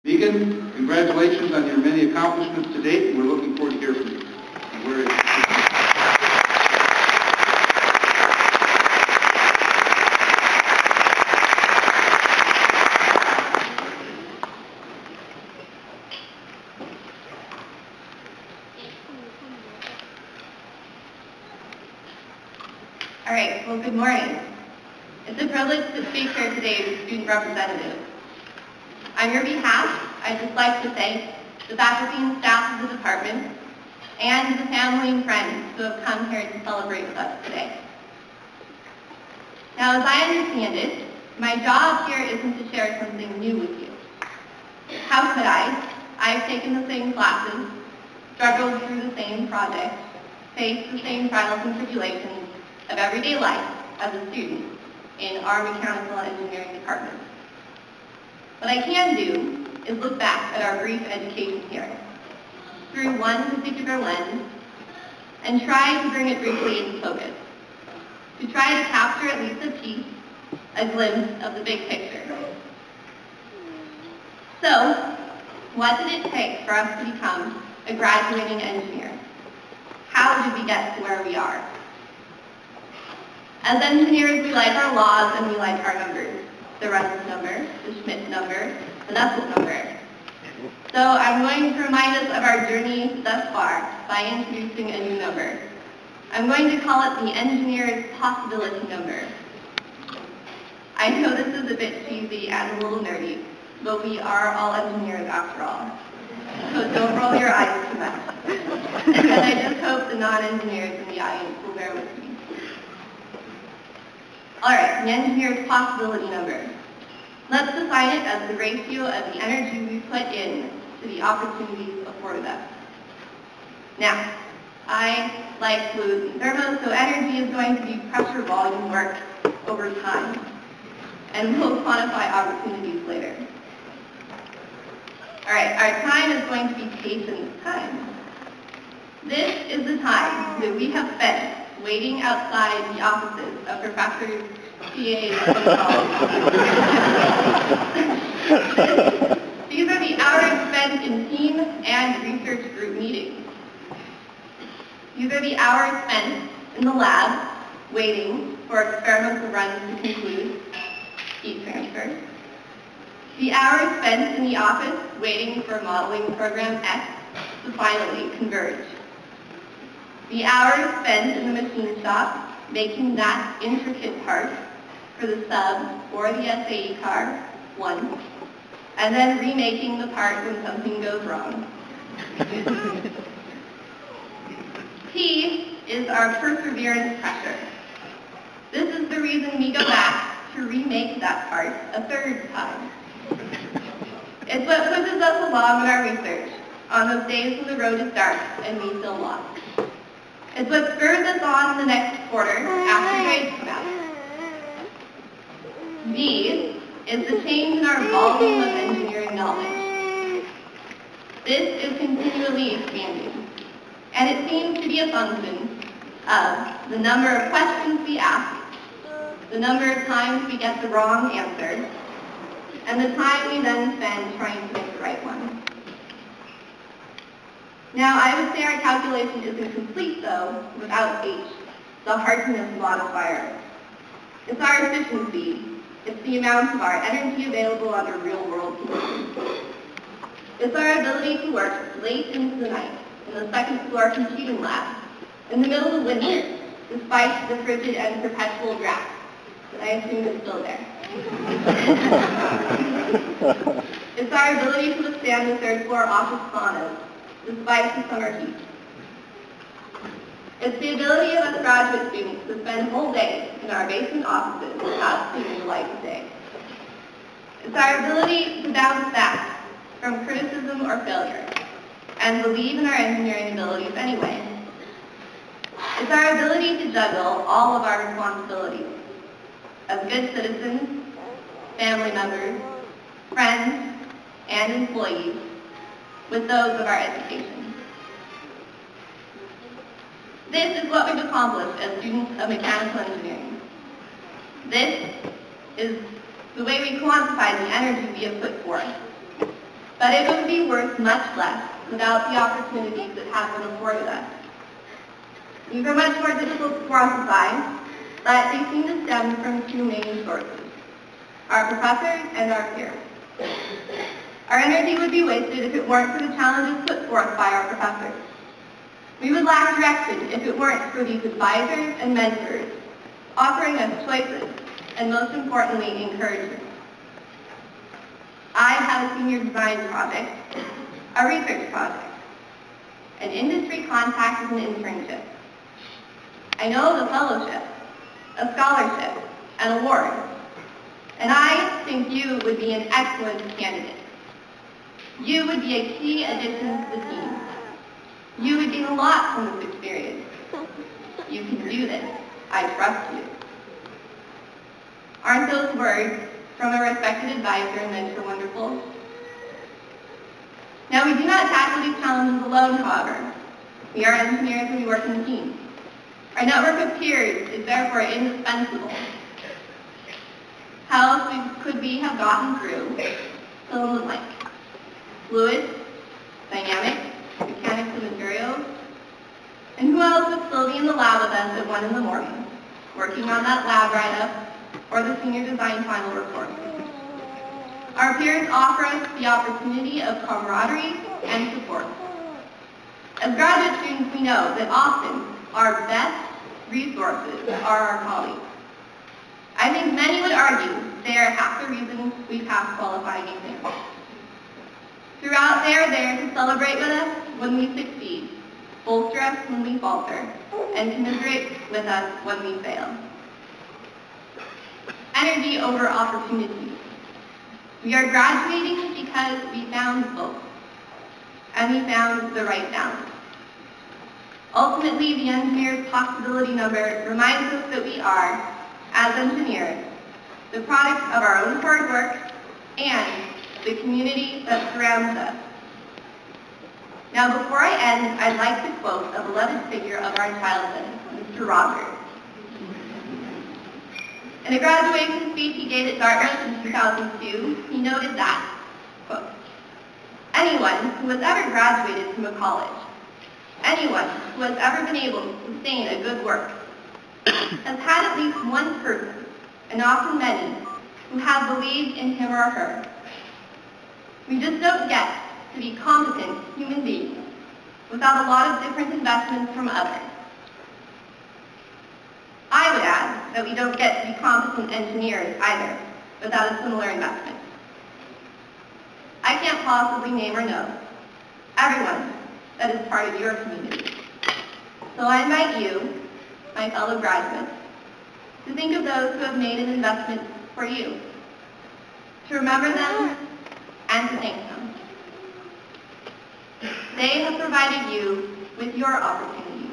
Megan, congratulations on your many accomplishments to date, and we're looking forward to hearing from you. All right, well, good morning. It's a privilege to speak here today as a student representative. On your behalf, I'd just like to thank the faculty and staff of the department and the family and friends who have come here to celebrate with us today. Now, as I understand it, my job here isn't to share something new with you. How could I? I've taken the same classes, struggled through the same projects, faced the same trials and tribulations of everyday life as a student in our mechanical engineering department. What I can do is look back at our brief education here through one particular lens and try to bring it briefly into focus, to try to capture at least a piece, a glimpse of the big picture. So, what did it take for us to become a graduating engineer? How did we get to where we are? As engineers, we like our laws and we like our numbers. The Reynolds number, the Schmidt number, the Nusselt number. So I'm going to remind us of our journey thus far by introducing a new number. I'm going to call it the engineer's possibility number. I know this is a bit cheesy and a little nerdy, but we are all engineers after all. So don't roll your eyes too much. And I just hope the non-engineers in the audience will bear with me. All right, the engineer's possibility number. Let's define it as the ratio of the energy we put in to the opportunities afforded us. Now, I like fluids and thermos, so energy is going to be pressure volume work over time. And we'll quantify opportunities later. All right, our time is going to be patience time. This is the time that we have spent waiting outside the offices of professors, PAs, and These are the hours spent in team and research group meetings. These are the hours spent in the lab waiting for experimental runs to conclude, heat transfer. The hours spent in the office waiting for modeling program X to finally converge. The hours spent in the machine shop making that intricate part for the sub or the SAE car, 1, and then remaking the part when something goes wrong. P is our perseverance pressure. This is the reason we go back to remake that part a third time. It's what pushes us along in our research on those days when the road is dark and we feel lost. It's what spurs us on in the next quarter after grades come out. V is the change in our volume of engineering knowledge. This is continually expanding, and it seems to be a function of the number of questions we ask, the number of times we get the wrong answer, and the time we then spend trying to make the right one. Now, I would say our calculation isn't complete, though, without H, the hardness modifier. It's our efficiency. It's the amount of our energy available under real-world conditions. It's our ability to work late into the night in the second-floor computing lab in the middle of winter, despite the frigid and perpetual draft that I assume is still there. It's our ability to withstand the third-floor office saunas, despite the summer heat. It's the ability of us graduate students to spend whole days in our basement offices without seeing the light of day. It's our ability to bounce back from criticism or failure and believe in our engineering abilities anyway. It's our ability to juggle all of our responsibilities as good citizens, family members, friends, and employees with those of our education. This is what we've accomplished as students of mechanical engineering. This is the way we quantify the energy we have put forth. but it would be worth much less without the opportunities that have been afforded us. These are much more difficult to quantify, but they seem to stem from two main sources: our professors and our peers. Our energy would be wasted if it weren't for the challenges put forth by our professors. We would lack direction if it weren't for these advisors and mentors, offering us choices and, most importantly, encouragement. I have a senior design project, a research project, an industry contact with an internship. I know the fellowship, a scholarship, an award, and I think you would be an excellent candidate. You would be a key addition to the team. You would gain a lot from this experience. You can do this. I trust you. Aren't those words from a respected advisor and mentor wonderful? Now, we do not tackle these challenges alone, however. We are engineers and we work in teams. Our network of peers is therefore indispensable. How else could we have gotten through fill in the blank? Fluids, dynamics, mechanics of materials, and who else would still be in the lab with us at 1 in the morning, working on that lab write-up or the senior design final report? Our peers offer us the opportunity of camaraderie and support. As graduate students, we know that often our best resources are our colleagues. I think many would argue they are half the reason we pass qualifying exams. Throughout, they are there to celebrate with us when we succeed, bolster us when we falter, and commiserate with us when we fail. Energy over opportunity. We are graduating because we found both, and we found the right balance. Ultimately, the engineer's possibility number reminds us that we are, as engineers, the product of our own hard work and the community that surrounds us. Now, before I end, I'd like to quote a beloved figure of our childhood, Mr. Rogers. In a graduation speech he gave at Dartmouth in 2002, he noted that, quote, "Anyone who has ever graduated from a college, anyone who has ever been able to sustain a good work, has had at least one person, and often many, who have believed in him or her. We just don't get to be competent human beings without a lot of different investments from others. I would add that we don't get to be competent engineers either without a similar investment. I can't possibly name or know everyone that is part of your community. So I invite you, my fellow graduates, to think of those who have made an investment for you, to remember them and to thank them. They have provided you with your opportunities.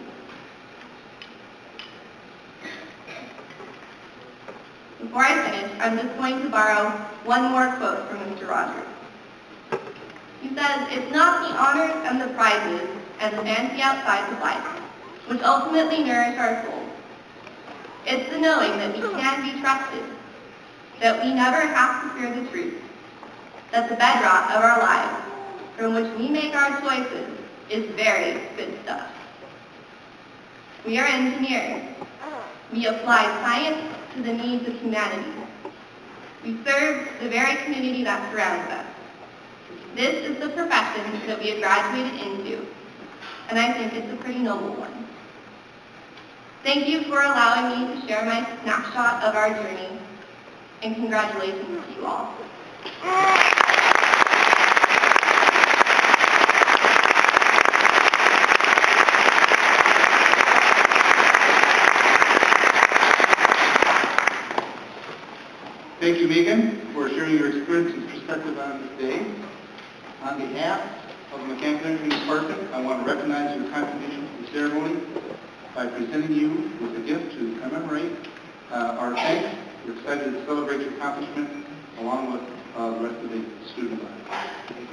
Before I finish, I'm just going to borrow one more quote from Mr. Rogers. He says, "It's not the honors and the prizes and the fancy outsides of life which ultimately nourish our souls. It's the knowing that we can be trusted, that we never have to fear the truth, that the bedrock of our lives, from which we make our choices, is very good stuff. We are engineers. We apply science to the needs of humanity. We serve the very community that surrounds us. This is the profession that we have graduated into, and I think it's a pretty noble one. Thank you for allowing me to share my snapshot of our journey, and congratulations to you all." Thank you, Megan, for sharing your experience and perspective on this day. On behalf of the Mechanical Engineering Department, I want to recognize your contribution to the ceremony by presenting you with a gift to commemorate our thanks. We're excited to celebrate your accomplishment along with the rest of the student body.